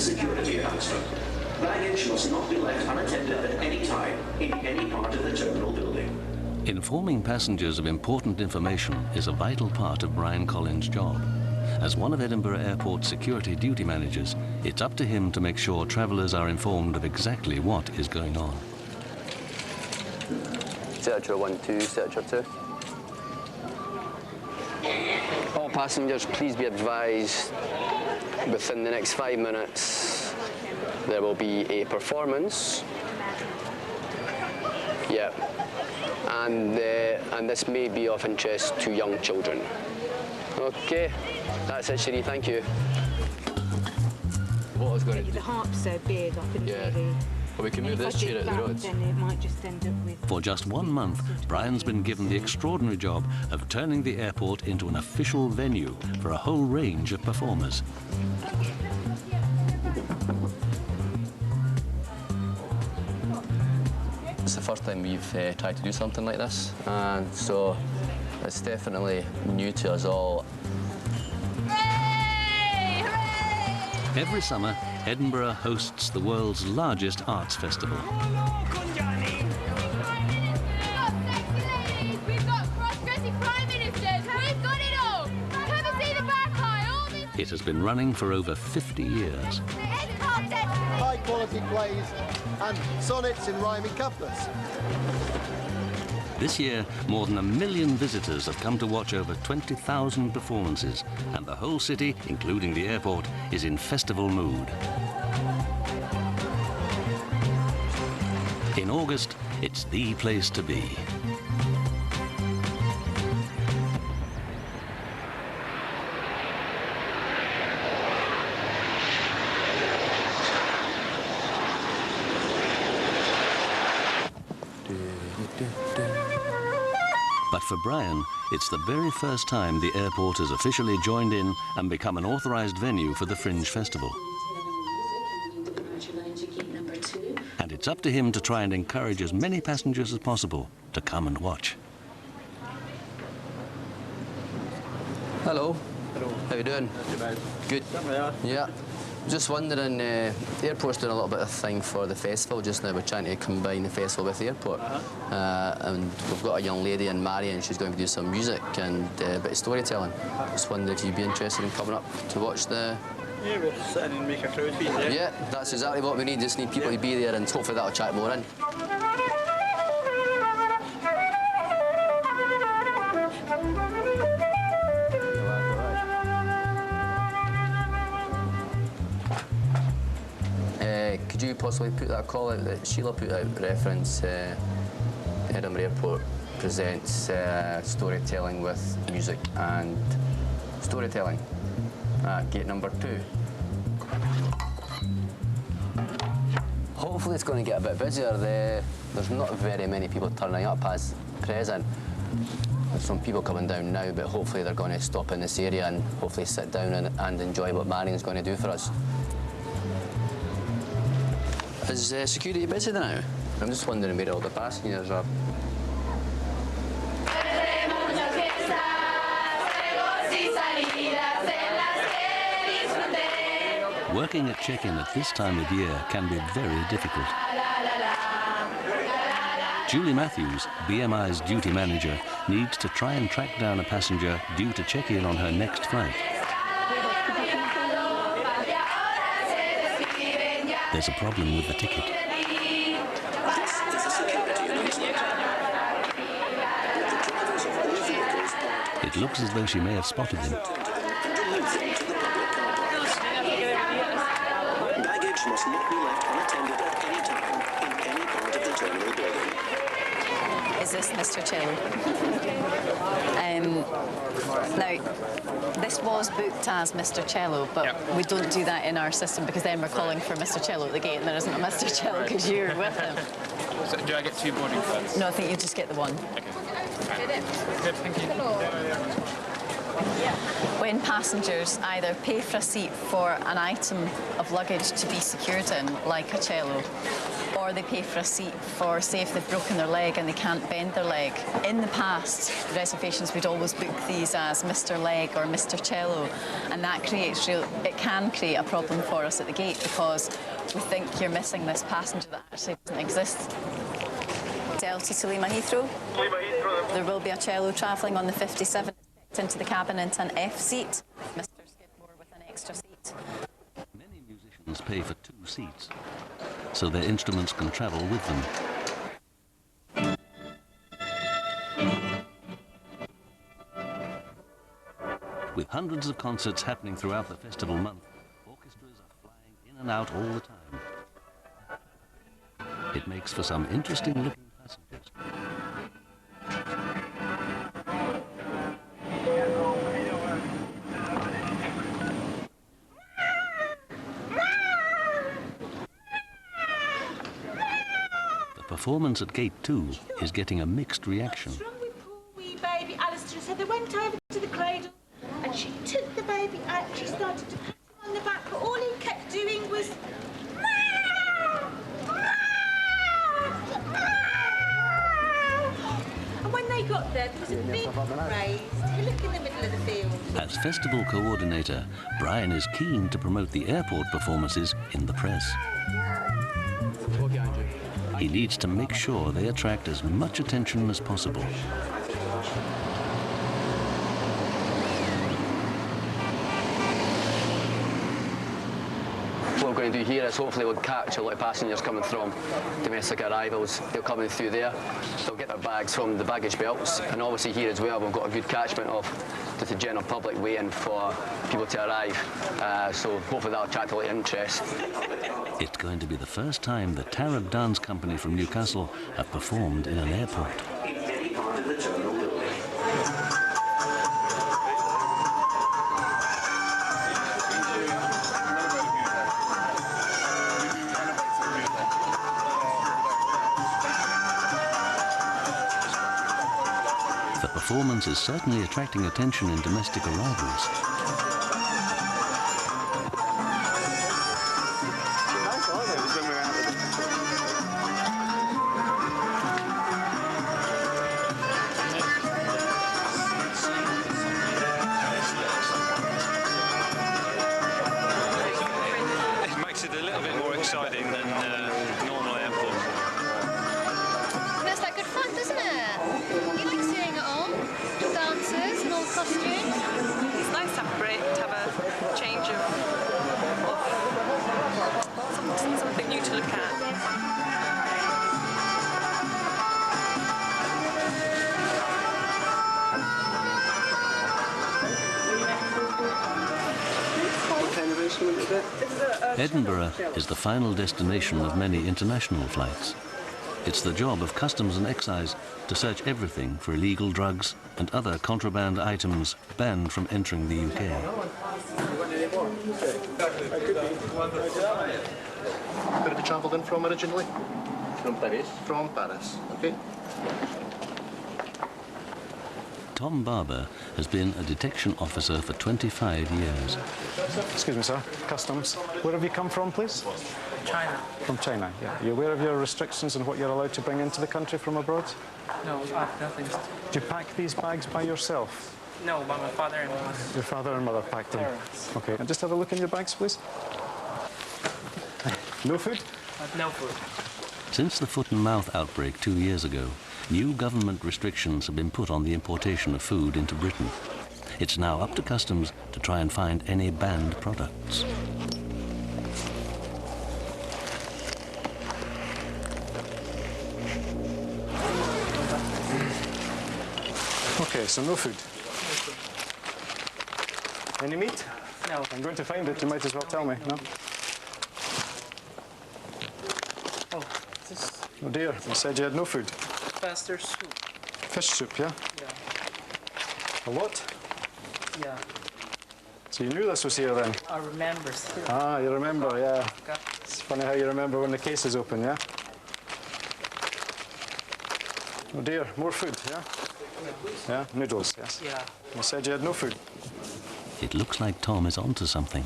security announcement. Baggage must not be left unattended at any time in any part of the terminal building. Informing passengers of important information is a vital part of Brian Collins' job. As one of Edinburgh Airport's security duty managers, it's up to him to make sure travellers are informed of exactly what is going on. Searcher 1-2, Searcher 2. All passengers, please be advised, within the next 5 minutes, there will be a performance. Yeah. And this may be of interest to young children. Okay, that's it, Sheree, thank you. What I was going to do... The harp's so big up in the levy. Well, we can move this chair out the road. Then it might just end up with... For just 1 month, Brian's been given the extraordinary job of turning the airport into an official venue for a whole range of performers. It's the first time we've tried to do something like this, and so it's definitely new to us all. Hooray! Hooray! Every summer, Edinburgh hosts the world's largest arts festival. We've got cross-dressing prime ministers. We've got it all. Come and see the back eye. It has been running for over 50 years. High-quality plays and sonnets in rhyming couplets. This year, more than 1 million visitors have come to watch over 20,000 performances, and the whole city, including the airport, is in festival mood. In August, it's the place to be. But for Brian, it's the very first time the airport has officially joined in and become an authorised venue for the Fringe Festival. And it's up to him to try and encourage as many passengers as possible to come and watch. Hello. Hello. How you doing? Not too bad. Good. Yeah. Just wondering, the airport's doing a little bit of thing for the festival just now. We're trying to combine the festival with the airport. And we've got a young lady in Mary, and she's going to do some music and a bit of storytelling. Just wondering if you'd be interested in coming up to watch the... Yeah, we'll sit in and make a crowd feed, yeah? Yeah, that's exactly what we need. Just need people to be there, and hopefully that'll chat more in. Could you possibly put that call out that Sheila put out, reference Edinburgh Airport presents storytelling with music and storytelling at gate number 2. Hopefully it's going to get a bit busier. There's not very many people turning up as present. There's some people coming down now, but hopefully they're going to stop in this area and hopefully sit down and enjoy what Marion's going to do for us. Is security busy now? I'm just wondering where all the passengers are. Working at check-in at this time of year can be very difficult. Julie Matthews, BMI's duty manager, needs to try and track down a passenger due to check in on her next flight. There's a problem with the ticket. This is a security announcement. The drivers of all vehicles parked. It looks as though she may have spotted him. Baggage must not be left unattended at any time in any part of the terminal building. Is this Mr. Cello? Now, this was booked as Mr. Cello, but we don't do that in our system because then we're calling for Mr. Cello at the gate and there isn't a Mr. Cello because you're with him. So do I get 2 boarding cards? No, I think you just get the one. Okay. Good, thank you. When passengers either pay for a seat for an item of luggage to be secured in, like a cello, or they pay for a seat for, say, if they've broken their leg and they can't bend their leg. In the past, reservations would always book these as Mr. Leg or Mr. Cello, and that can create a problem for us at the gate because we think you're missing this passenger that actually doesn't exist. Delta to Lima Heathrow. There will be a cello travelling on the 57 into the cabin into an F seat. Mr. Skidmore with an extra seat. Many musicians pay for 2 seats, so their instruments can travel with them. With hundreds of concerts happening throughout the festival month, orchestras are flying in and out all the time. It makes for some interesting-looking passengers. The performance at Gate 2 is getting a mixed reaction. What's wrong with poor wee baby Alistair? So they went over to the cradle and she took the baby out and she started to pat him on the back, but all he kept doing was... And when they got there was a big raised hillock in the middle of the field. As festival coordinator, Brian is keen to promote the airport performances in the press. He needs to make sure they attract as much attention as possible. What we're going to do here is hopefully we'll catch a lot of passengers coming from domestic arrivals. They'll come in through there, they'll get their bags from the baggage belts, and obviously here as well we've got a good catchment of just the general public waiting for people to arrive, so hopefully that'll attract a lot of interest. It's going to be the first time the Tarab Dance Company from Newcastle have performed in an airport. In any part of the terminal building. The performance is certainly attracting attention in domestic arrivals. It makes it a little bit more exciting than normal airport. That's like good fun, doesn't it? You like seeing it all? Dancers and all costumes. It's nice to have a break, to have a change of something new to look at. Edinburgh is the final destination of many international flights. It's the job of Customs and Excise to search everything for illegal drugs and other contraband items banned from entering the UK. Where have you travelled in from originally? From Paris. From Paris, okay. Tom Barber has been a detection officer for 25 years. Excuse me, sir. Customs. Where have you come from, please? China. From China, yeah. Are you aware of your restrictions and what you're allowed to bring into the country from abroad? No, nothing. Do you pack these bags by yourself? No, by my father and mother. Your father and mother packed them? Okay. And just have a look in your bags, please. No food? No food. Since the foot and mouth outbreak 2 years ago, new government restrictions have been put on the importation of food into Britain. It's now up to Customs to try and find any banned products. Okay, so no food. Any meat? No. I'm going to find it. You might as well tell me, no? Oh, this Oh dear, you said you had no food. pasta soup. Fish soup, yeah? Yeah. A lot? Yeah. So you knew this was here then? I remember still. Ah, you remember, yeah. It's funny how you remember when the case is open, yeah? Oh dear, more food, yeah? Yeah, noodles, yes. Yeah. You said you had no food. It looks like Tom is onto something.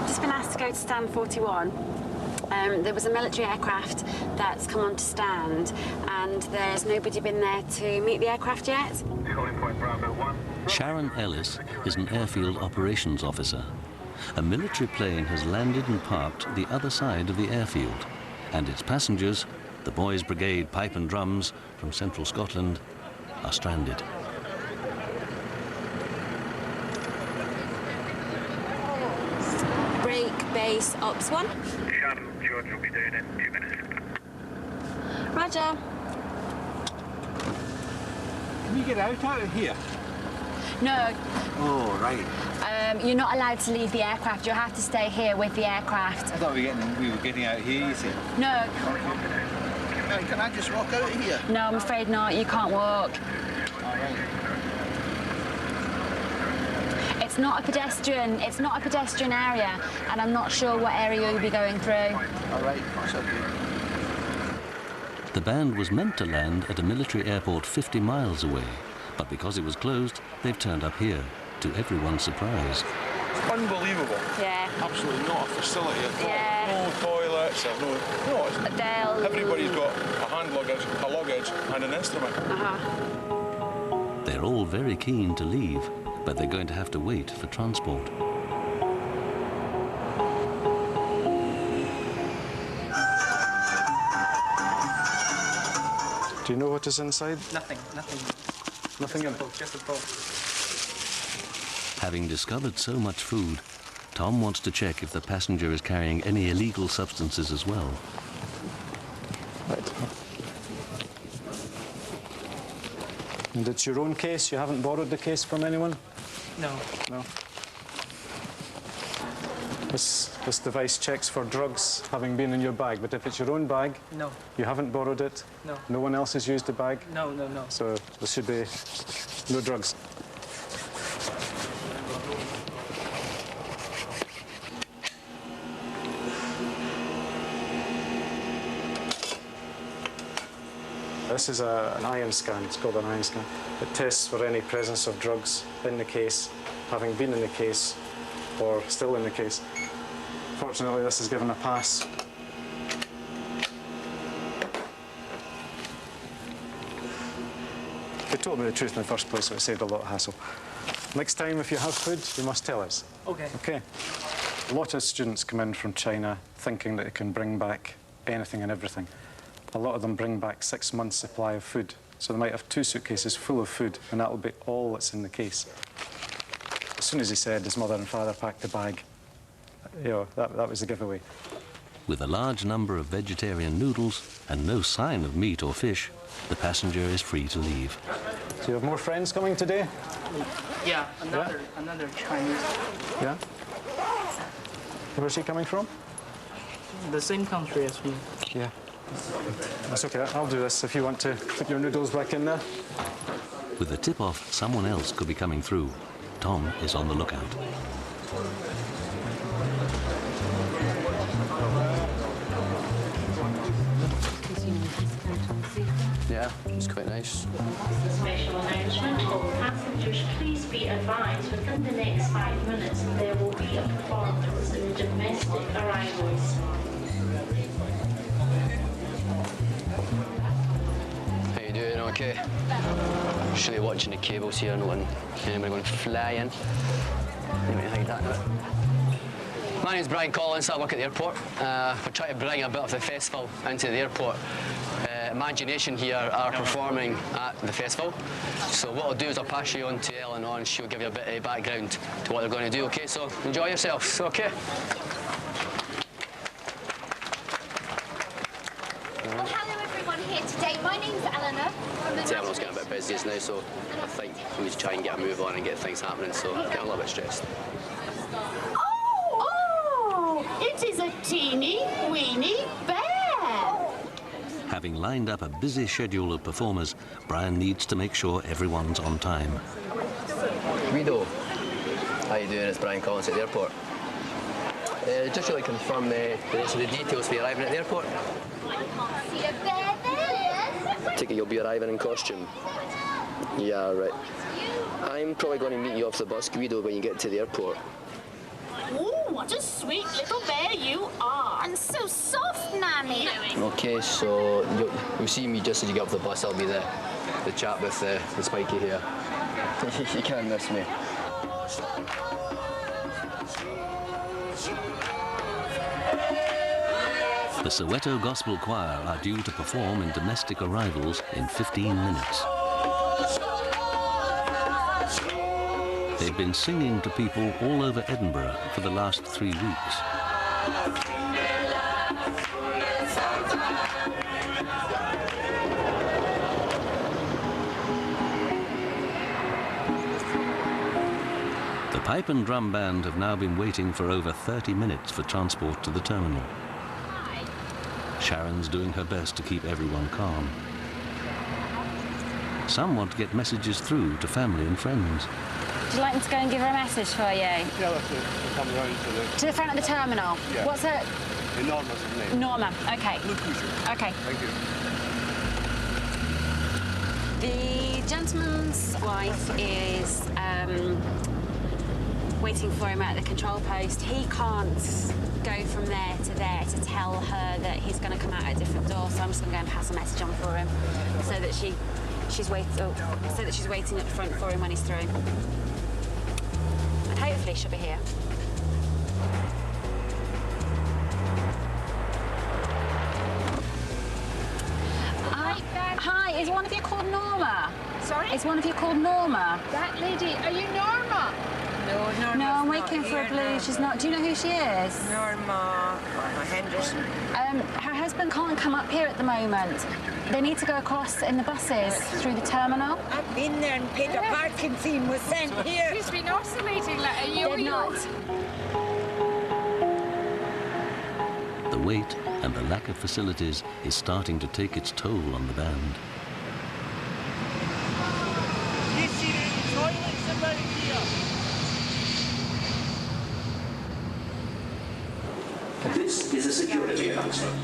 Just been asked to go to stand 41. There was a military aircraft that's come onto stand, and there's nobody been there to meet the aircraft yet. Sharon Ellis is an airfield operations officer. A military plane has landed and parked the other side of the airfield, and its passengers, the Boys Brigade Pipe and Drums from central Scotland, are stranded. Break base ops 1. Sharon, George will be down in 2 minutes. Roger. Can we get out of here? No. Oh, right. You're not allowed to leave the aircraft. You'll have to stay here with the aircraft. I thought we were getting out here, you see. No. Can I just walk out of here? No, I'm afraid not. You can't walk. All right. It's not a pedestrian. It's not a pedestrian area, and I'm not sure what area you'll be going through. All right, that's okay. The band was meant to land at a military airport 50 miles away, but because it was closed, they've turned up here, to everyone's surprise. Unbelievable. Yeah. Absolutely not a facility at all. Yeah. No toilets, everybody's got a hand luggage, a luggage, and an instrument. They're all very keen to leave, but they're going to have to wait for transport. Do you know what is inside? Nothing. Nothing in. Just a boat. Having discovered so much food, Tom wants to check if the passenger is carrying any illegal substances as well. Right. And it's your own case? You haven't borrowed the case from anyone? No. No. This device checks for drugs having been in your bag, but if it's your own bag, No. you haven't borrowed it, No. no one else has used the bag, No. so there should be no drugs. This is an ion scan. It's called an ion scan. It tests for any presence of drugs in the case, having been in the case, or still in the case. Fortunately, this is given a pass. They told me the truth in the first place, so it saved a lot of hassle. Next time, if you have food, you must tell us. Okay. Okay. A lot of students come in from China thinking that they can bring back anything and everything. A lot of them bring back 6 months' supply of food. So they might have 2 suitcases full of food, and that'll be all that's in the case. As soon as he said his mother and father packed the bag, you know, that was the giveaway. With a large number of vegetarian noodles and no sign of meat or fish, the passenger is free to leave. Do you have more friends coming today? Yeah, another Chinese. Yeah? Where's he coming from? The same country as me. Yeah. That's okay, I'll do this if you want to put your noodles back in there. With the tip-off, someone else could be coming through. Tom is on the lookout. Yeah, it's quite nice. Special announcement, all passengers, please be advised within the next 5 minutes there will be a performance in the domestic arrivals. How you doing? Okay. Just really watching the cables here, not letting anybody going flying. Let me hide that now. My name's Brian Collins, I work at the airport. We're trying to bring a bit of the festival into the airport. Imagination here are performing at the festival. So what I'll do is I'll pass you on to Ellen and she'll give you a bit of background to what they're going to do, okay? So enjoy yourselves, okay? Well, hello everyone here today. My name's Eleanor from the Everyone's getting a bit busy just now, so I think we need to try and get a move on and get things happening, so I'm getting a little bit stressed. Oh, it is a teeny weeny bear. Having lined up a busy schedule of performers, Brian needs to make sure everyone's on time. Guido, how you doing? It's Brian Collins at the airport. Just really confirm the rest of the details for you arriving at the airport. Take it you'll be arriving in costume. Yeah, right. I'm probably going to meet you off the bus, Guido, when you get to the airport. Oh, what a sweet little bear you are. And so soft, Nanny. Okay, so you'll see me just as you get off the bus. I'll be the chap with the spiky hair. You can't miss me. The Soweto Gospel Choir are due to perform in domestic arrivals in 15 minutes. They've been singing to people all over Edinburgh for the last 3 weeks. The pipe and drum band have now been waiting for over 30 minutes for transport to the terminal. Sharon's doing her best to keep everyone calm. Some want to get messages through to family and friends. Would you like me to go and give her a message for you? Yeah, that's it. Come round to the front of the terminal? Yeah. What's her? Norma's name. Norma, okay. Okay. Thank you. The gentleman's wife is waiting for him at the control post. He can't go from there to tell her that he's going to come out at a different door, so I'm just going to go and pass a message on for him so that she's waiting at the front for him when he's through. And hopefully she'll be here. Hi, is one of you called Norma? Sorry? Is one of you called Norma? That lady, are you Norma? No, Norma's No, I'm not waiting for a here blue. now. She's not. Do you know who she is? Norma Henderson. Her husband can't come up here at the moment. They need to go across in the buses through the terminal. I've been there and paid a parking fee and was sent here. She's been oscillating like a yo-yo. They're not. The weight and the lack of facilities is starting to take its toll on the band. You see the toilets about here? This is a security announcement.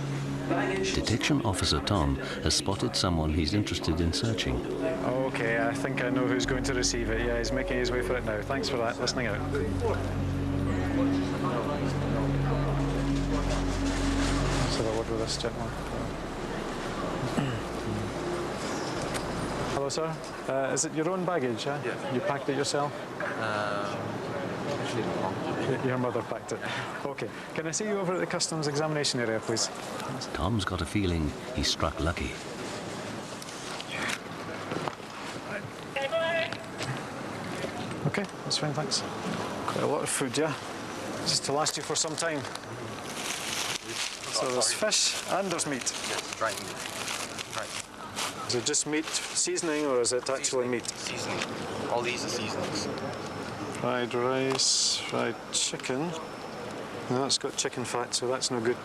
Detection Officer Tom has spotted someone he's interested in searching. Okay, I think I know who's going to receive it. Yeah, he's making his way for it now. Thanks for that, listening out. Let's have a word with this gentleman. Hello, sir. Is it your own baggage? Yeah. You packed it yourself? Your mother packed it. Okay. Can I see you over at the customs examination area, please? Tom's got a feeling he's struck lucky. Okay, that's fine, thanks. Quite a lot of food, yeah? Just to last you for some time. So there's fish and there's meat. Yes, dried meat. Right. Is it just meat seasoning or is it actually meat? Seasoning. All these are seasonings. Fried rice, fried chicken. No, it's got chicken fat, so that's no good.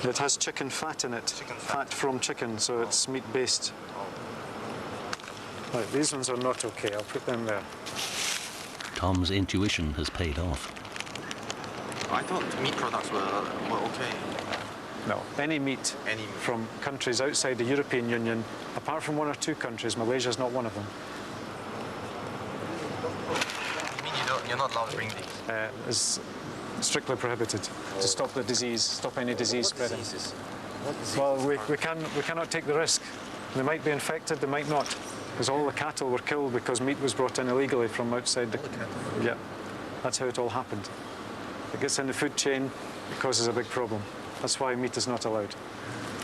It has chicken fat in it. Fat from chicken, so it's meat-based. Right, these ones are not okay. I'll put them there. Tom's intuition has paid off. I thought meat products were okay. No, any meat from countries outside the European Union, apart from 1 or 2 countries, Malaysia's not one of them. You mean you're not allowed to bring these? Is strictly prohibited to stop the disease, stop any disease spreading. Well, we cannot take the risk. They might be infected, they might not, because all the cattle were killed because meat was brought in illegally from outside the... Yeah, that's how it all happened. It gets in the food chain, it causes a big problem. That's why meat is not allowed.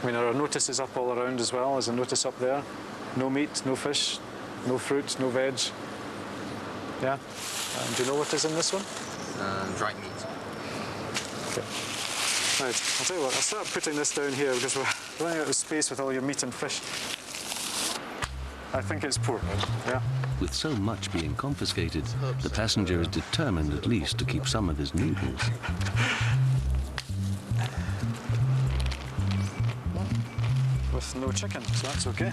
I mean, there are notices up all around as well. There's a notice up there. No meat, no fish, no fruit, no veg. Yeah? Do you know what is in this one? Dried meat. Okay. Right, I'll tell you what, I'll start putting this down here because we're running out of space with all your meat and fish. I think it's poor, yeah? With so much being confiscated, the passenger is determined at least to keep some of his noodles. with no chicken, so that's okay.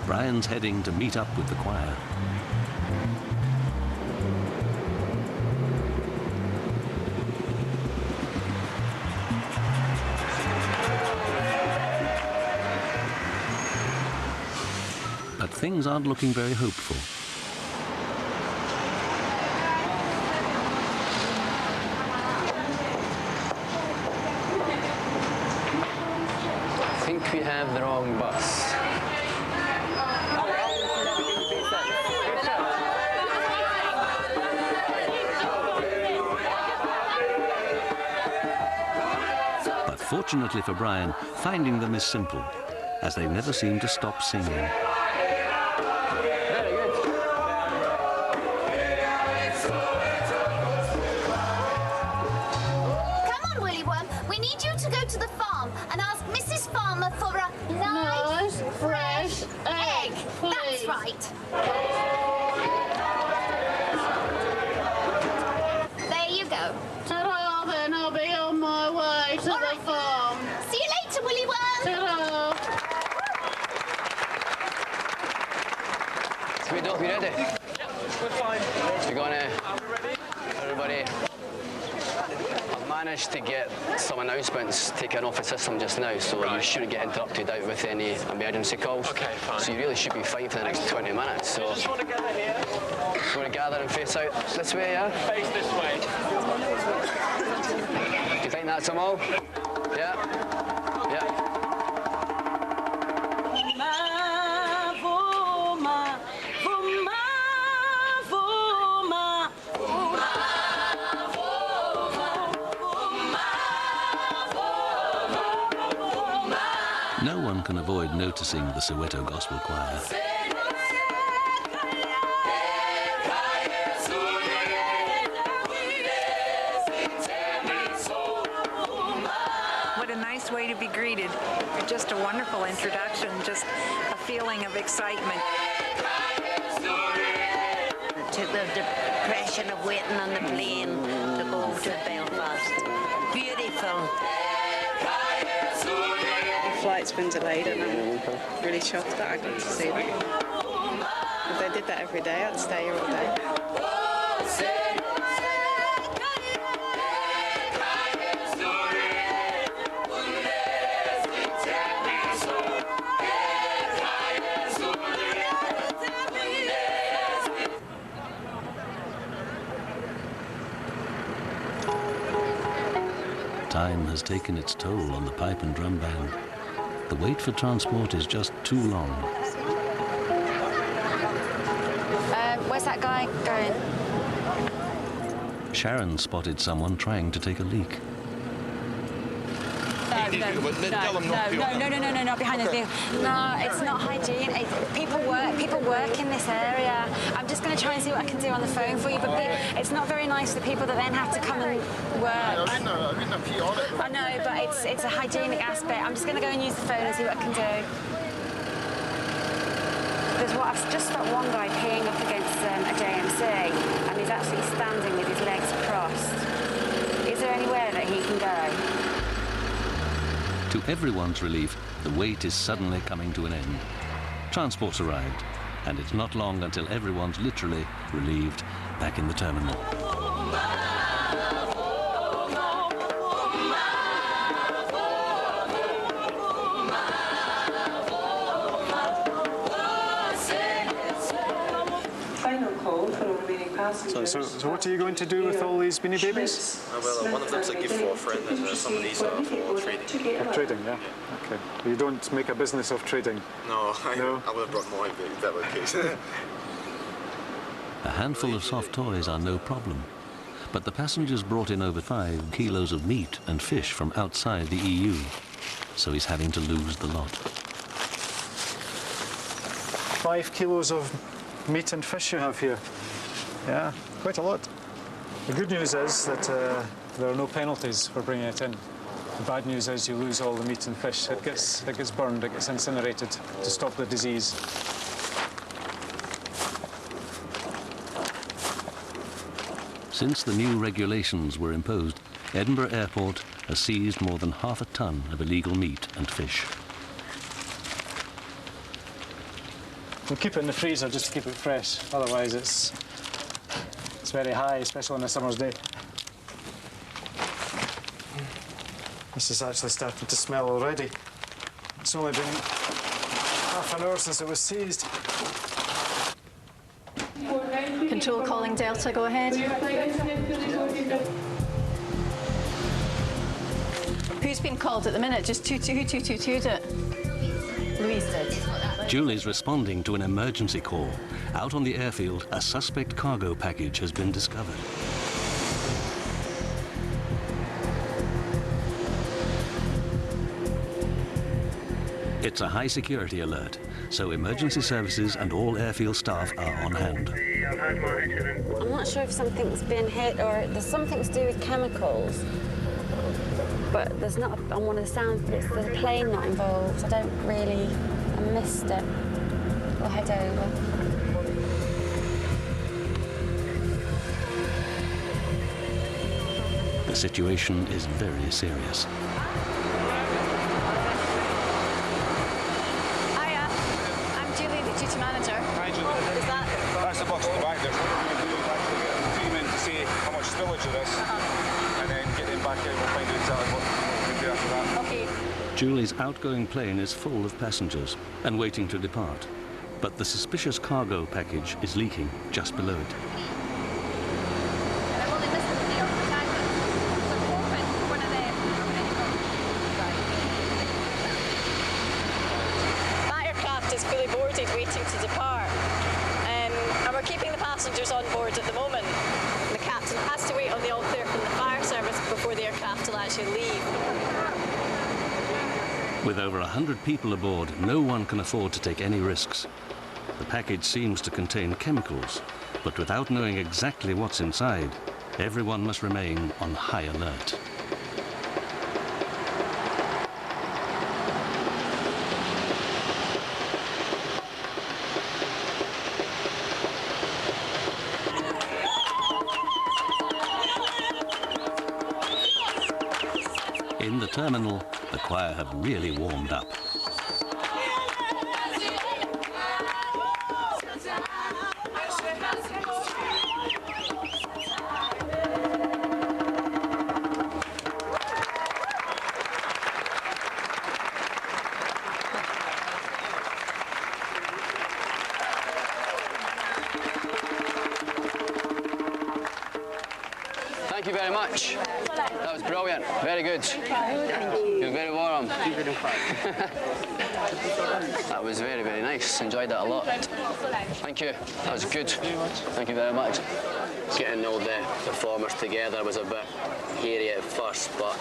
Brian's heading to meet up with the choir. But things aren't looking very hopeful. I think we have the wrong bus. But fortunately for Brian, finding them is simple, as they never seem to stop singing. There you go. Ta-da, then I'll be on my way to the farm. See you later, Willy Worm. Ta-da. Sweet dog, you ready? Yep, we're fine. We're gonna... Are we ready? Everybody, I've managed to get some announcements taken off the system just now, so you shouldn't get interrupted out with any emergency calls. Okay, fine. So you really should be fine for the next 20 minutes. So Just want to gather here. you want to gather and face out this way, yeah? Face this way. Do you think that's them all? Yeah? Yeah. No one can avoid noticing the Soweto Gospel Choir. What a nice way to be greeted. Just a wonderful introduction, just a feeling of excitement. Took the depression of waiting on the plane to go to Belfast. Beautiful. The flight's been delayed and I'm really shocked that I got to see them. If they did that every day, I'd stay here all day. Time has taken its toll on the pipe and drum band. The wait for transport is just too long. Where's that guy going? Sharon spotted someone trying to take a leak. No, not behind the view. No, it's not hygiene. People work in this area. I'm just going to try and see what I can do on the phone for you, but it's not very nice for the people that then have to come and work. I know, but it's a hygienic aspect. I'm just going to go and use the phone and see what I can do. I've just got one guy peeing up against a JMC, and he's actually standing with his legs crossed. Is there anywhere that he can go? To everyone's relief, the wait is suddenly coming to an end. Transport's arrived, and it's not long until everyone's literally relieved back in the terminal. So what are you going to do with all these Beanie Babies? Well, one of them's a gift for a friend, and some of these are for trading. For trading, yeah. Okay. You don't make a business of trading? No, I would have brought more if that were the case. A handful of soft toys are no problem, but the passengers brought in over 5 kilos of meat and fish from outside the EU, so he's having to lose the lot. 5 kilos of meat and fish you have here. Yeah, quite a lot. The good news is that there are no penalties for bringing it in. The bad news is you lose all the meat and fish. It gets burned, it gets incinerated to stop the disease. Since the new regulations were imposed, Edinburgh Airport has seized more than half a ton of illegal meat and fish. We'll keep it in the freezer just to keep it fresh. Otherwise, it's very high, especially on a summer's day. This is actually starting to smell already. It's only been half an hour since it was seized. Control calling Delta, go ahead. Who's been called at the minute? Just who 222'd it? Louise did. Julie's responding to an emergency call. Out on the airfield, a suspect cargo package has been discovered. It's a high security alert, so emergency services and all airfield staff are on hand. I'm not sure if something's been hit or there's something to do with chemicals. But there's not on one of the sounds, but it's the plane not involved. I missed it. We'll head over. The situation is very serious. Hiya, I'm Julie, the duty manager. Hi, Julie. Is that? That's the box at the back. There's what we do is actually get the team in to see how much spillage there is, and then get them back out. We'll find out exactly what we can do after that. Okay. Julie's outgoing plane is full of passengers and waiting to depart. But the suspicious cargo package is leaking just below it. That aircraft is fully boarded, waiting to depart. And we're keeping the passengers on board at the moment. The captain has to wait on the all clear from the fire service before the aircraft will actually leave. With over 100 people aboard, no one can afford to take any risks. The package seems to contain chemicals, but without knowing exactly what's inside, everyone must remain on high alert. In the terminal, the choir have really warmed up. Thank you very much. That was brilliant. Very good. You're very warm. That was very, very nice. Enjoyed that a lot. Thank you. That was good. Thank you very much. Getting all the performers together was a bit hairy at first, but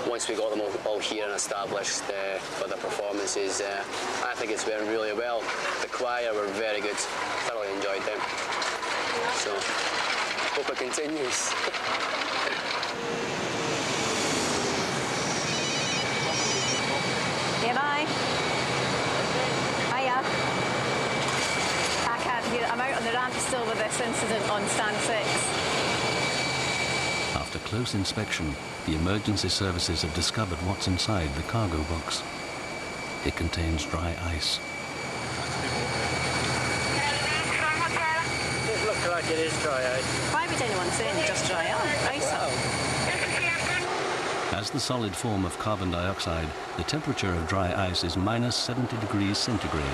once we got them all here and established for the performances, I think it's went really well. The choir were very good. Thoroughly enjoyed them. So, hope it continues. Hi. Hiya. I can't hear. I'm out on the ramp still with this incident on stand 6. After close inspection, the emergency services have discovered what's inside the cargo box. It contains dry ice. It looks like it is dry ice. Why would anyone send just dry ice up? As the solid form of carbon dioxide, the temperature of dry ice is minus 70 degrees centigrade.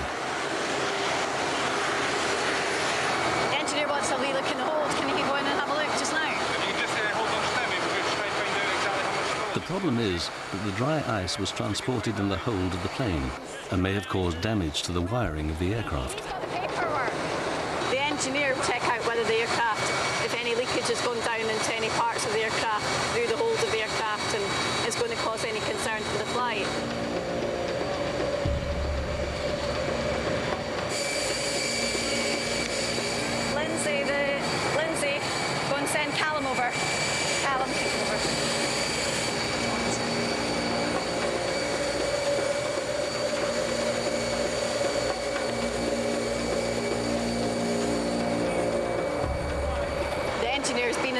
The engineer wants a wee look in the hold. Can you go in and have a look just now? If you can just hold on just now, maybe we'll try and find out exactly how much spillage. The problem is that the dry ice was transported in the hold of the plane and may have caused damage to the wiring of the aircraft. The engineer will check out whether the aircraft, if any leakage has gone down into any parts of the aircraft through the hold of the aircraft and is going to cause any concern for the flight. Lindsay, go and send Callum over. Callum, come over.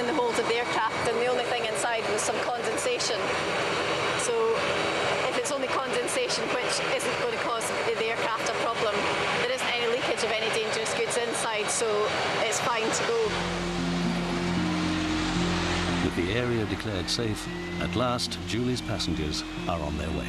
in the hold of the aircraft, and the only thing inside was some condensation. So if it's only condensation, which isn't going to cause the aircraft a problem, there isn't any leakage of any dangerous goods inside, so it's fine to go. With the area declared safe, at last Julie's passengers are on their way.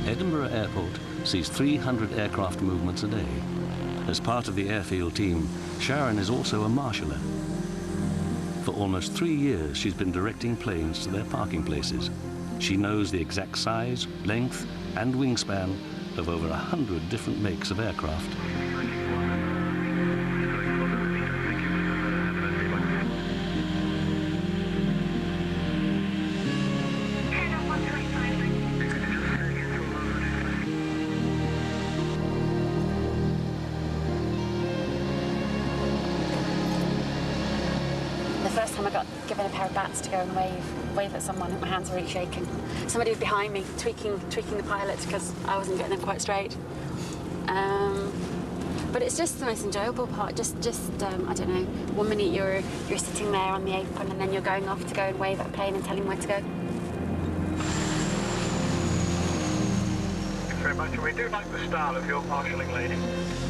Edinburgh Airport sees 300 aircraft movements a day. As part of the airfield team, Sharon is also a marshaller. For almost 3 years, she's been directing planes to their parking places. She knows the exact size, length, and wingspan of over 100 different makes of aircraft. Given a pair of bats to go and wave at someone, my hands are really shaking. Somebody was behind me tweaking the pilots because I wasn't getting them quite straight. But it's just the most enjoyable part. Just I don't know. 1 minute you're sitting there on the apron, and then you're going off to go and wave at a plane and tell him where to go. Thanks very much. We do like the style of your marshalling, lady.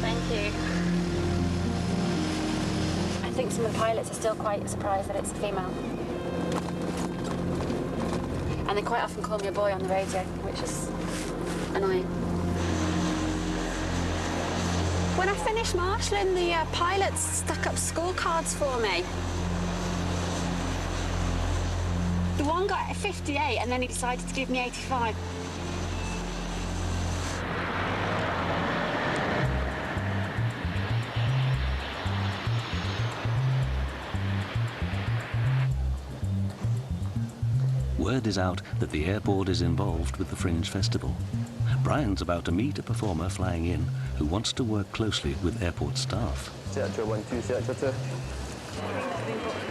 Thank you. I think some of the pilots are still quite surprised that it's a female. And they quite often call me a boy on the radio, which is annoying. When I finished marshalling, the pilots stuck up scorecards for me. The one got a 58 and then he decided to give me 85. Word is out that the airport is involved with the Fringe Festival. Brian's about to meet a performer flying in who wants to work closely with airport staff. Sector 1, 2, Sector 2.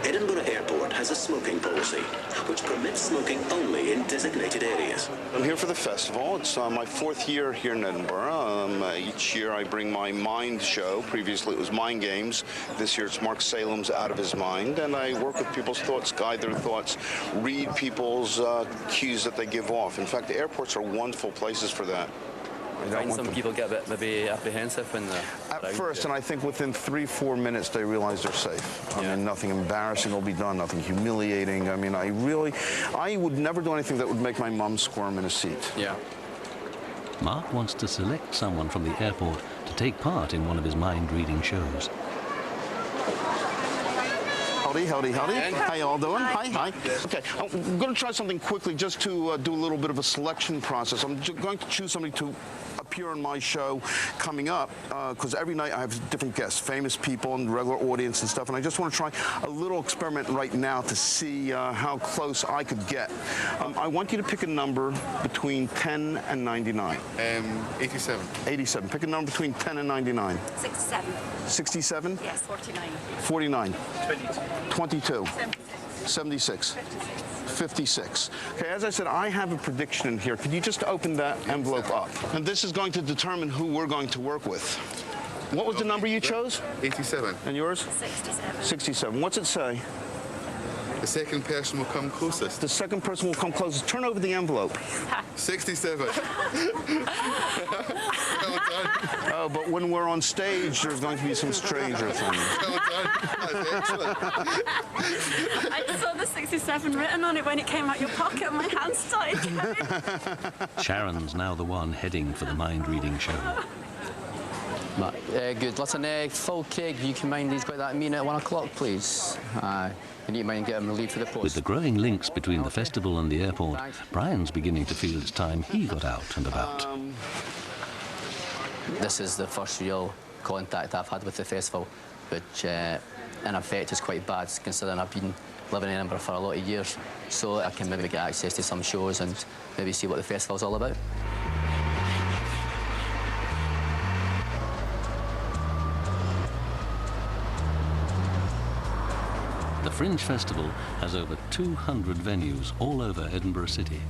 Edinburgh Airport has a smoking policy, which permits smoking only in designated areas. I'm here for the festival. It's my 4th year here in Edinburgh. Each year I bring my Mind show. Previously it was Mind Games. This year it's Mark Salem's Out of His Mind. And I work with people's thoughts, guide their thoughts, read people's cues that they give off. In fact, the airports are wonderful places for that. I find some people get a bit maybe apprehensive when they're at first, and I think within 3-4 minutes they realize they're safe. I mean, nothing embarrassing will be done, nothing humiliating. I mean, I would never do anything that would make my mum squirm in a seat. Yeah. Mark wants to select someone from the airport to take part in one of his mind-reading shows. Howdy, howdy, howdy. How y'all doing? Hi. Okay, I'm going to try something quickly just to do a little bit of a selection process. I'm going to choose somebody to appear on my show coming up, because every night I have different guests, famous people and regular audience and stuff, and I just want to try a little experiment right now to see how close I could get. I want you to pick a number between 10 and 99. 87. 87. Pick a number between 10 and 99. 67. 67? Yes, 49. 49. 22. 22. 76. 56. Okay, as I said, I have a prediction in here. Could you just open that envelope up? And this is going to determine who we're going to work with. What was the number you chose? 87. And yours? 67. 67. What's it say? The second person will come closest. The second person will come closest. Turn over the envelope. 67. Oh, but when we're on stage, there's going to be some stranger things. I just saw the 67 written on it when it came out your pocket and my hands started. Sharon's now the one heading for the mind-reading show. Good. Listen, full keg, you can mind these got that meeting at 1 o'clock, please. You need mind get them relieved for the post. With the growing links between the festival and the airport, Brian's beginning to feel it's time he got out and about. This is the first real contact I've had with the festival, which in effect is quite bad, considering I've been living in Edinburgh for a lot of years, so I can maybe get access to some shows and maybe see what the festival's all about. The Fringe Festival has over 200 venues all over Edinburgh City.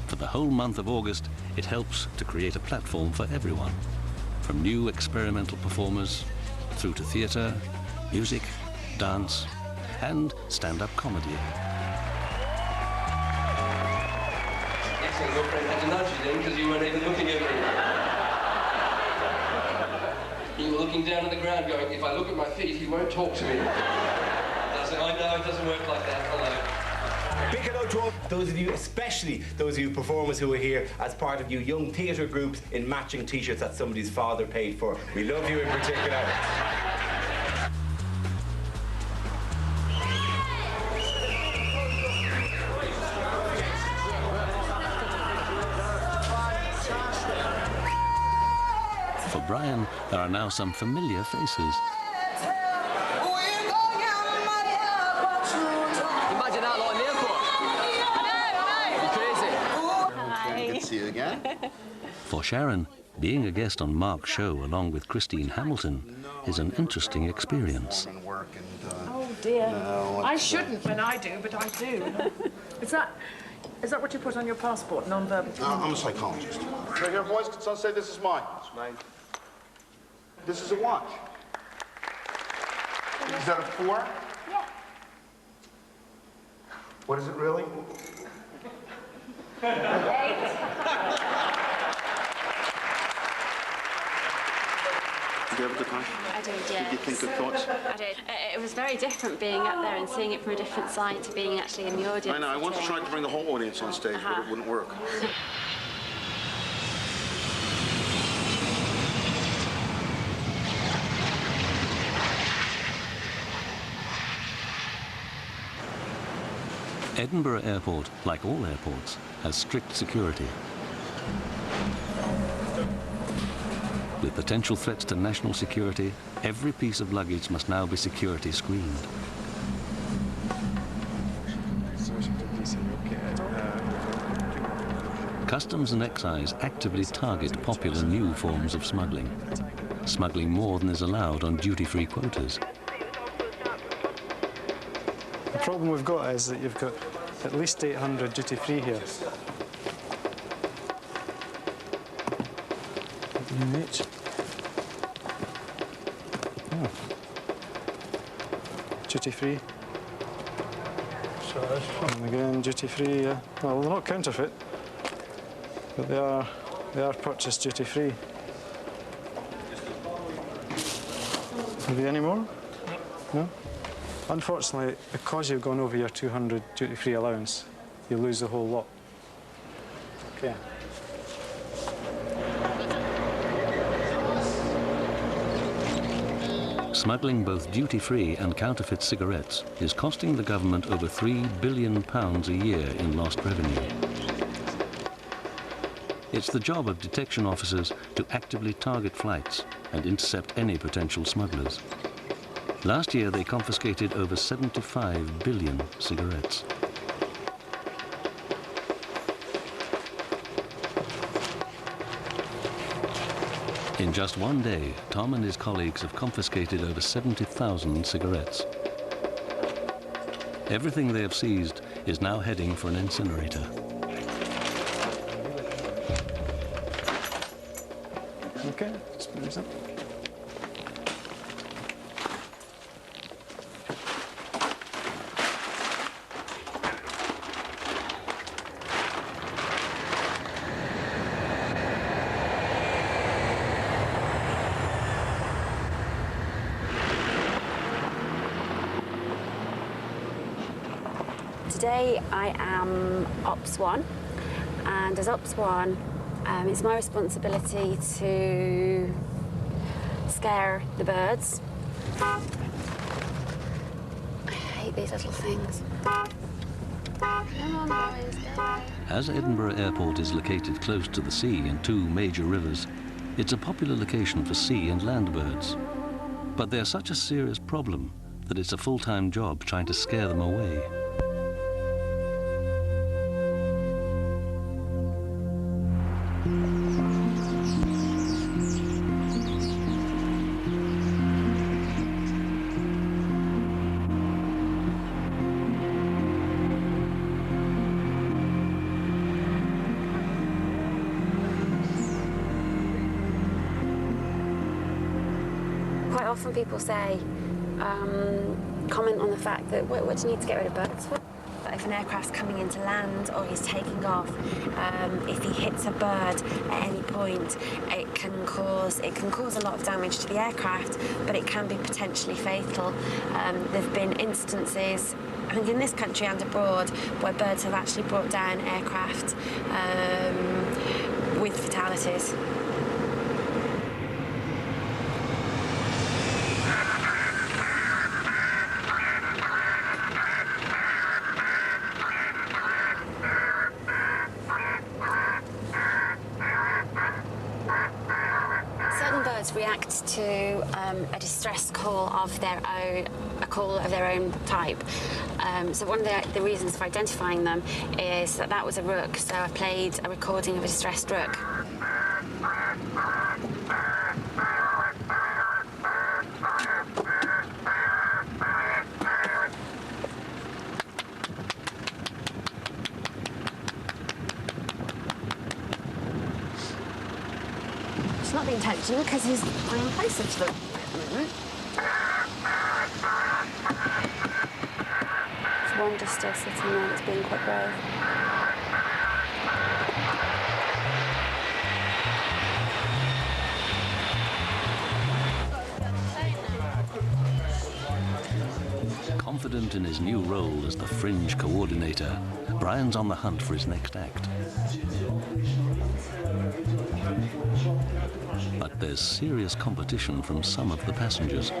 For the whole month of August, it helps to create a platform for everyone, from new experimental performers through to theatre, music, dance, and stand-up comedy. Excellent, your friend had to nudge you then because you weren't even looking at me. You were looking down at the ground going, if I look at my feet, he won't talk to me. I know it doesn't work like that. Hello. Big hello to all those of you, especially those of you performers who are here as part of you young theatre groups in matching t-shirts that somebody's father paid for. We love you in particular. For Brian, there are now some familiar faces. See you again. For Sharon, being a guest on Mark's show along with Christine Hamilton is an interesting experience. Oh dear. I shouldn't when I do, but I do. Is that what you put on your passport, non-verbal? I'm a psychologist. Right here, boys, can someone say this is mine? It's mine. This is a watch. Is that a 4? Yeah. What is it really? Do you have a good time? I did, yeah. Did you think good thoughts? I did. It was very different being up there and seeing it from a different side to being actually in the audience. I know, I once tried to bring the whole audience on stage, but it wouldn't work. Edinburgh Airport, like all airports, has strict security. With potential threats to national security, every piece of luggage must now be security screened. Customs and excise actively target popular new forms of smuggling, smuggling more than is allowed on duty-free quotas. The problem we've got is that you've got at least 800 duty-free here. UH. Oh. Duty-free. And again, duty-free, yeah. Well, they're not counterfeit, but they are purchased duty-free. Have you any more? No? Unfortunately, because you've gone over your 200 duty-free allowance, you lose the whole lot. Okay. Smuggling both duty-free and counterfeit cigarettes is costing the government over £3 billion a year in lost revenue. It's the job of detection officers to actively target flights and intercept any potential smugglers. Last year, they confiscated over 75 billion cigarettes. In just one day, Tom and his colleagues have confiscated over 70,000 cigarettes. Everything they have seized is now heading for an incinerator. Okay, just put this up. Today I am Ops 1, and as Ops 1, it's my responsibility to scare the birds. I hate these little things. Come on, boys, go. As Edinburgh Airport is located close to the sea and two major rivers, it's a popular location for sea and land birds. But they're such a serious problem that it's a full-time job trying to scare them away. Quite often people say, comment on the fact that, what do you need to get rid of birds for? But if an aircraft's coming into land or he's taking off, if he hits a bird at any point, it can cause a lot of damage to the aircraft, but it can be potentially fatal. There have been instances, I think in this country and abroad, where birds have actually brought down aircraft with fatalities. React to a distress call of their own, a call of their own type. So one of the reasons for identifying them is that was a rook. So I played a recording of a distressed rook. It's not the intention because he's flying closer to them at the moment. There's one just still sitting there that's being quite brave. Confident in his new role as the Fringe coordinator, Brian's on the hunt for his next act. But there's serious competition from some of the passengers.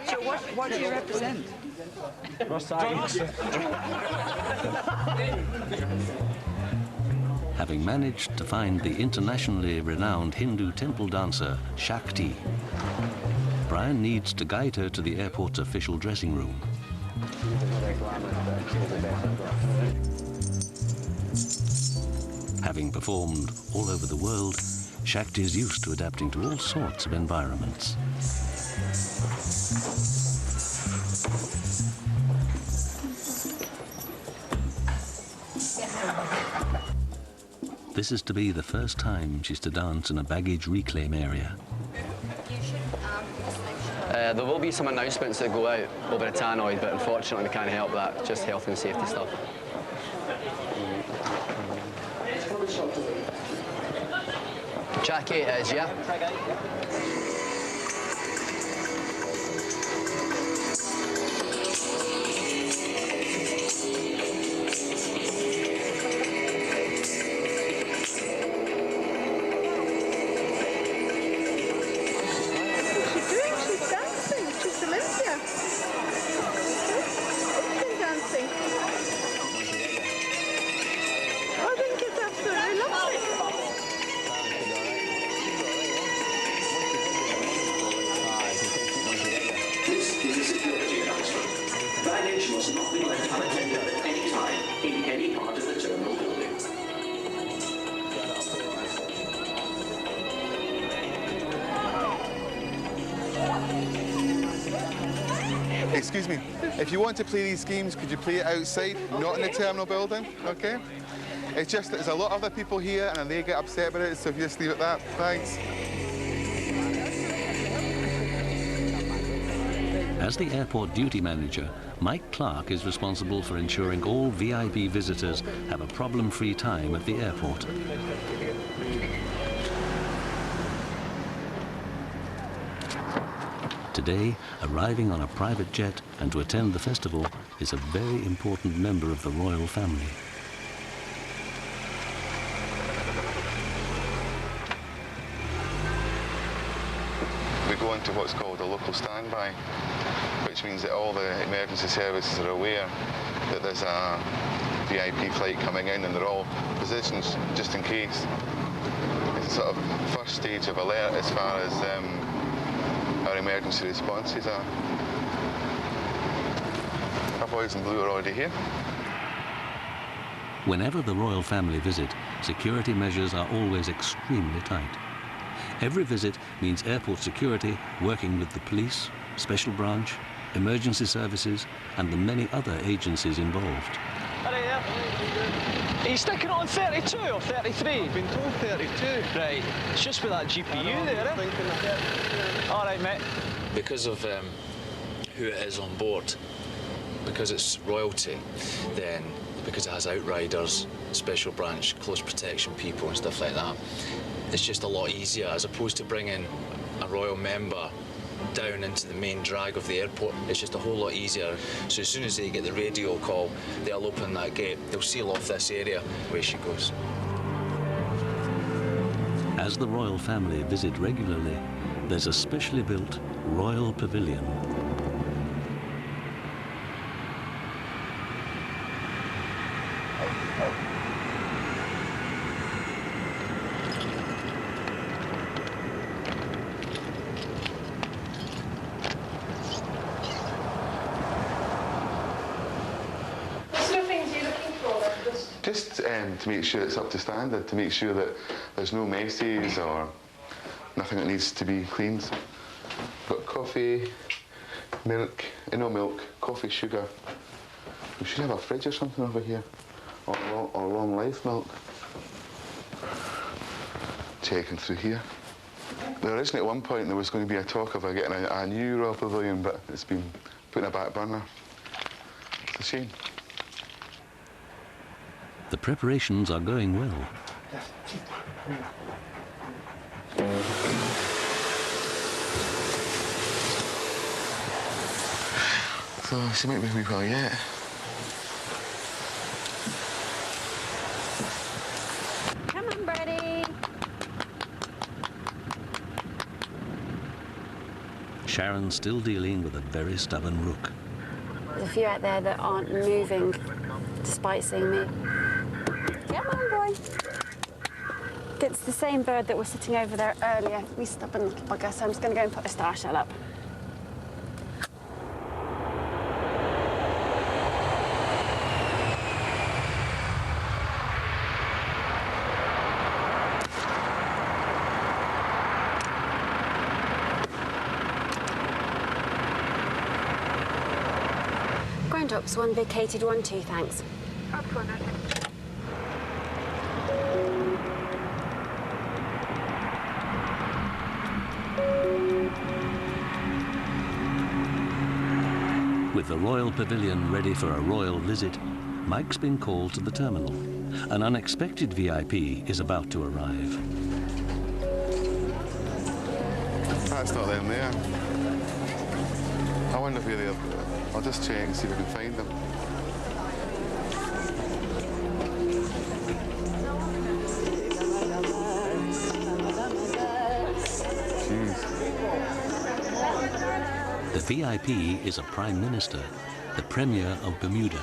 So what do you represent? Having managed to find the internationally renowned Hindu temple dancer, Shakti, Brian needs to guide her to the airport's official dressing room. Having performed all over the world, Shakti is used to adapting to all sorts of environments. This is to be the first time she's to dance in a baggage reclaim area. There will be some announcements that go out over a tannoy, but unfortunately we can't help that, just health and safety stuff. Track 8 is, yeah? Excuse me, if you want to play these games, could you play it outside, not in the terminal building, okay? It's just that there's a lot of other people here and they get upset about it, so if you just leave it at that, thanks. As the airport duty manager, Mike Clark is responsible for ensuring all VIP visitors have a problem-free time at the airport. Today, arriving on a private jet and to attend the festival is a very important member of the royal family. go into what's called a local standby, which means that all the emergency services are aware that there's a VIP flight coming in, and they're all positioned just in case. It's a sort of first stage of alert as far as our emergency responses are. Our boys in blue are already here. Whenever the royal family visit, security measures are always extremely tight. Every visit means airport security working with the police, special branch, emergency services, and the many other agencies involved. Are you sticking it on 32 or 33? I've been told 32. Right, it's just with that GPU there, eh? All right, mate. Because of who it is on board, because it's royalty, then because it has outriders, special branch, close protection people and stuff like that, it's just a lot easier as opposed to bringing a royal member down into the main drag of the airport. It's just a whole lot easier. So as soon as they get the radio call, they'll open that gate, they'll seal off this area. Away she goes. As the royal family visit regularly, there's a specially built royal pavilion. Just to make sure it's up to standard, to make sure that there's no messes or nothing that needs to be cleaned. Got coffee, milk, no milk, coffee, sugar. We should have a fridge or something over here, or long life milk. Checking through here. Originally at one point there was going to be a talk of getting a new royal pavilion, but it's been put in a back burner. It's a shame. The preparations are going well. So she might be a wee while yet. Come on, Brady. Sharon's still dealing with a very stubborn rook. There's a few out there that aren't moving despite seeing me. Come on, boy. It's the same bird that was sitting over there earlier. We stubborn little bugger, so I'm just going to go and put a star shell up. Ground-ups, one vacated, 1, 2, thanks. With the royal pavilion ready for a royal visit, Mike's been called to the terminal. An unexpected VIP is about to arrive. That's not them there. I wonder where they are. I'll just check and see if I can find them. The VIP is a Prime Minister, the Premier of Bermuda,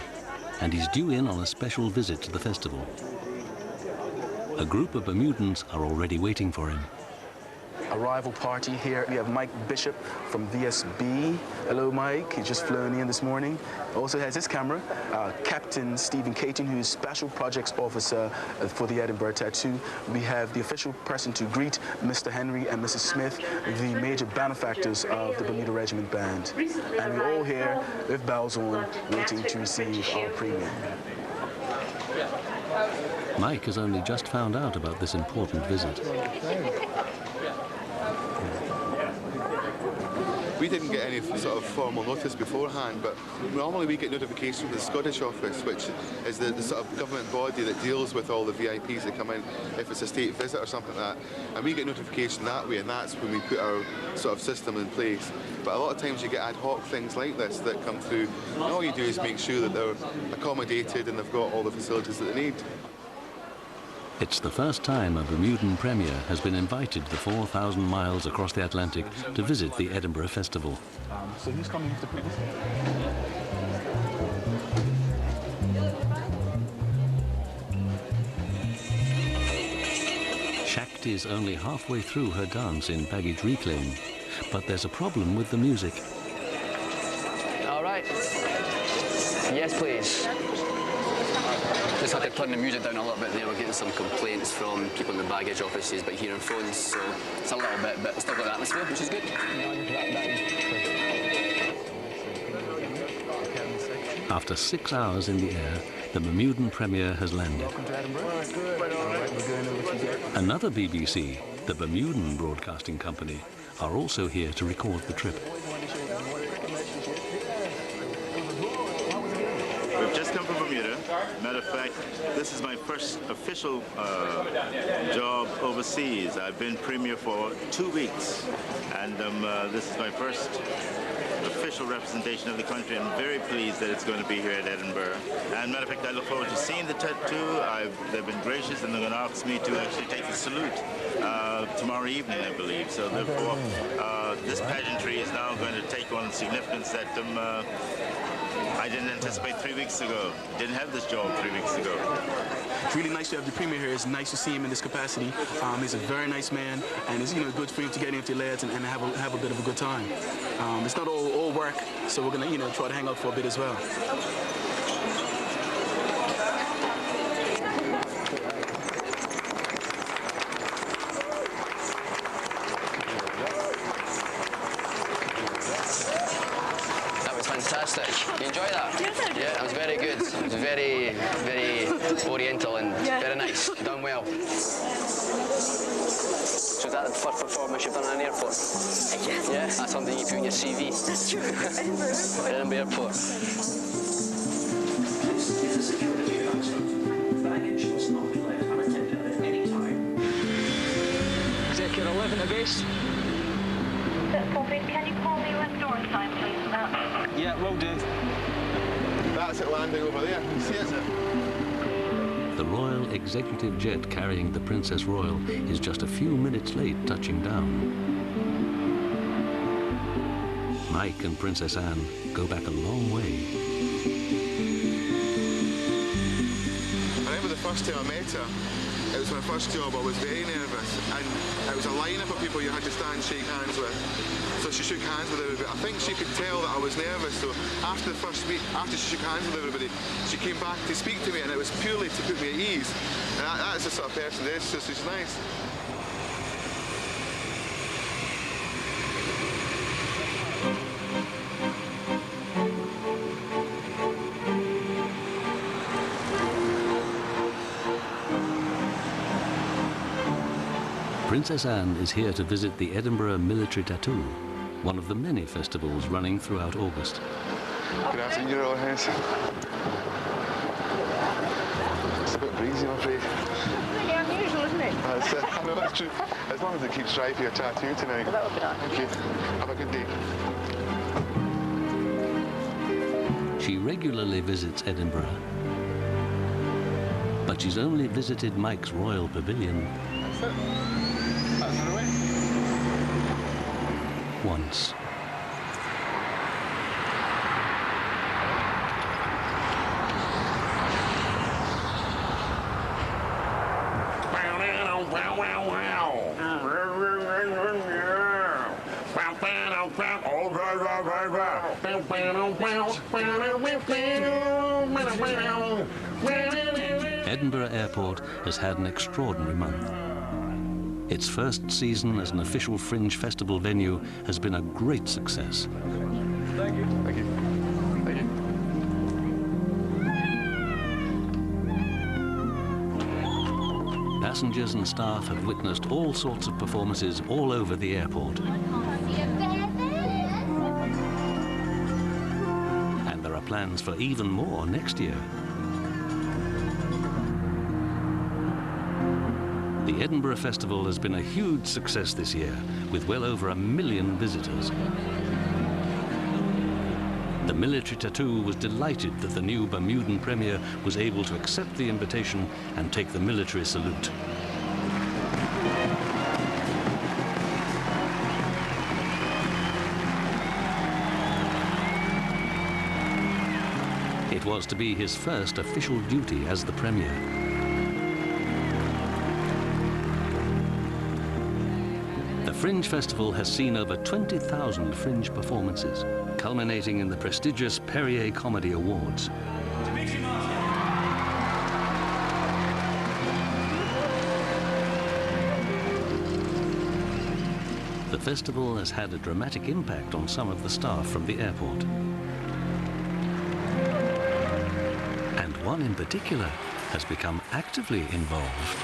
and he's due in on a special visit to the festival. A group of Bermudans are already waiting for him. Arrival party here. We have Mike Bishop from VSB. Hello, Mike. He's just flown in this morning. Also has his camera. Captain Stephen Caton, who is Special Projects Officer for the Edinburgh Tattoo. We have the official person to greet Mr. Henry and Mrs. Smith, the major benefactors of the Bermuda Regiment Band. And we're all here with bells on, waiting to receive our premium. Mike has only just found out about this important visit. We didn't get any sort of formal notice beforehand, but normally we get notification from the Scottish office, which is the sort of government body that deals with all the VIPs that come in, if it's a state visit or something like that. And we get notification that way, and that's when we put our sort of system in place. But a lot of times you get ad hoc things like this that come through, and all you do is make sure that they're accommodated and they've got all the facilities that they need. It's the first time a Bermudan premier has been invited the 4,000 miles across the Atlantic to visit the Edinburgh Festival. So who's coming to Prince? Shakti is only halfway through her dance in Baggage Reclaim, but there's a problem with the music. All right. Yes, please. Just had to turn the music down a little bit there. We're getting some complaints from people in the baggage offices about hearing phones, so it's a little bit, but still got the atmosphere, which is good. After 6 hours in the air, the Bermudan premier has landed. Another BBC, the Bermudan Broadcasting Company, are also here to record the trip. We've just come from Bermuda. Matter of fact, this is my first official job overseas. I've been premier for 2 weeks, and this is my first official representation of the country. I'm very pleased that it's going to be here at Edinburgh. And matter of fact, I look forward to seeing the tattoo. They've been gracious, and they're going to ask me to actually take the salute tomorrow evening, I believe. So therefore, this pageantry is now going to take on significance that I didn't anticipate 3 weeks ago. Didn't have this job 3 weeks ago. It's really nice to have the Premier here. It's nice to see him in this capacity. He's a very nice man, and it's good for him to get into the lads and have a bit of a good time. It's not all work, so we're gonna try to hang out for a bit as well. Fantastic. You enjoy that? Yeah, it was very good. It was very, very oriental and very nice. Done well. So is that the first performance you've done in an airport? Yes. Yeah, that's something you put in your CV. That's true. Edinburgh Airport. This is a security announcement. Baggage must not be left unattended at any time. Executive 11 to base. Can you call me when door time, please? Yeah, will do. That's it landing over there. You see it? The Royal Executive Jet carrying the Princess Royal is just a few minutes late touching down. Mike and Princess Anne go back a long way. I remember the first time I met her. It was my first job. I was very nervous, and it was a lineup of people you had to stand and shake hands with. So she shook hands with everybody. I think she could tell that I was nervous. So after the first week, after she shook hands with everybody, she came back to speak to me, and it was purely to put me at ease. And that's the sort of person it is. So she's nice. Princess Anne is here to visit the Edinburgh Military Tattoo, one of the many festivals running throughout August. Good afternoon, Your Royal Highness. It's a bit breezy, I'm afraid. Really unusual, isn't it? I know that's true. As long as it keeps dry for your tattoo tonight. Well, that would be nice. Thank you. Have a good day. She regularly visits Edinburgh, but she's only visited Mike's Royal Pavilion once. Edinburgh Airport has had an extraordinary month. Its first season as an official Fringe festival venue has been a great success. Thank you. Thank you. Thank you. Passengers and staff have witnessed all sorts of performances all over the airport. And there are plans for even more next year. The Edinburgh Festival has been a huge success this year, with well over 1 million visitors. The military tattoo was delighted that the new Bermudan Premier was able to accept the invitation and take the military salute. It was to be his first official duty as the Premier. The Fringe Festival has seen over 20,000 Fringe performances, culminating in the prestigious Perrier Comedy Awards. The festival has had a dramatic impact on some of the staff from the airport. And one in particular has become actively involved.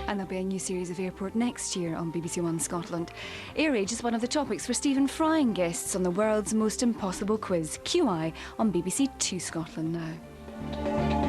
And there'll be a new series of Airport next year on BBC One Scotland. Air age is one of the topics for Stephen Fry and guests on the world's most impossible quiz, QI, on BBC Two Scotland now.